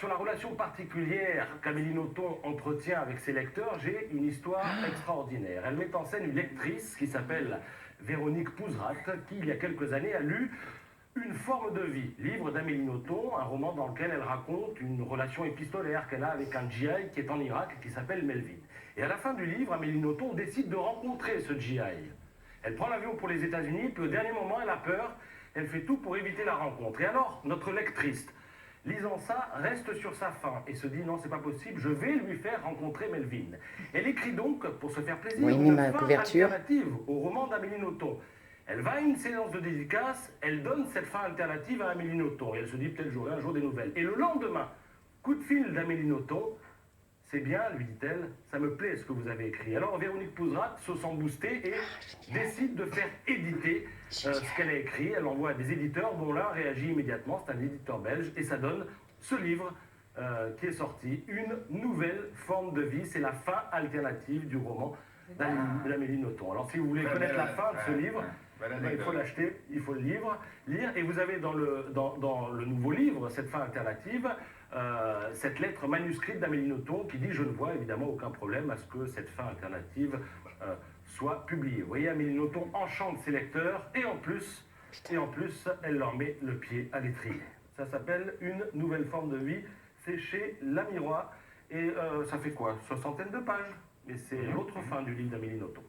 sur la relation particulière qu'Amélie Nothomb entretient avec ses lecteurs, j'ai une histoire extraordinaire. Elle met en scène une lectrice qui s'appelle Véronique Pouzrat, qui, il y a quelques années, a lu Une forme de vie, livre d'Amélie Nothomb, un roman dans lequel elle raconte une relation épistolaire qu'elle a avec un GI qui est en Irak et qui s'appelle Melvin. Et à la fin du livre, Amélie Nothomb décide de rencontrer ce GI. Elle prend l'avion pour les États-Unis, puis au dernier moment, elle a peur, elle fait tout pour éviter la rencontre. Et alors, notre lectrice, lisant ça, reste sur sa faim et se dit non, c'est pas possible, je vais lui faire rencontrer Melvin. Elle écrit donc, pour se faire plaisir, Oui, une ma fin couverture. alternative au roman d'Amélie Nothomb. Elle va à une séance de dédicace, elle donne cette fin alternative à Amélie Nothomb et elle se dit peut-être j'aurai un jour des nouvelles. Et le lendemain, coup de fil d'Amélie Nothomb, c'est bien, lui dit-elle, ça me plaît ce que vous avez écrit. Alors Véronique Pouzrat se sent boostée et décide de faire éditer ce qu'elle a écrit. Elle l'envoie à des éditeurs dont l'un réagit immédiatement, c'est un éditeur belge, et ça donne ce livre qui est sorti, Une nouvelle forme de vie. C'est la fin alternative du roman d'Amélie Nothomb. Alors si vous voulez connaître la fin de ce livre, il faut l'acheter, il faut le lire. Et vous avez dans le nouveau livre, cette fin alternative, cette lettre manuscrite d'Amélie Nothomb qui dit « Je ne vois évidemment aucun problème à ce que cette fin alternative soit publiée ». Vous voyez, Amélie Nothomb enchante ses lecteurs et en plus, elle leur met le pied à l'étrier. Ça s'appelle Une nouvelle forme de vie. C'est chez Lamirois et ça fait quoi? 60 de pages. Et c'est l'autre fin du livre d'Amélie Nothomb.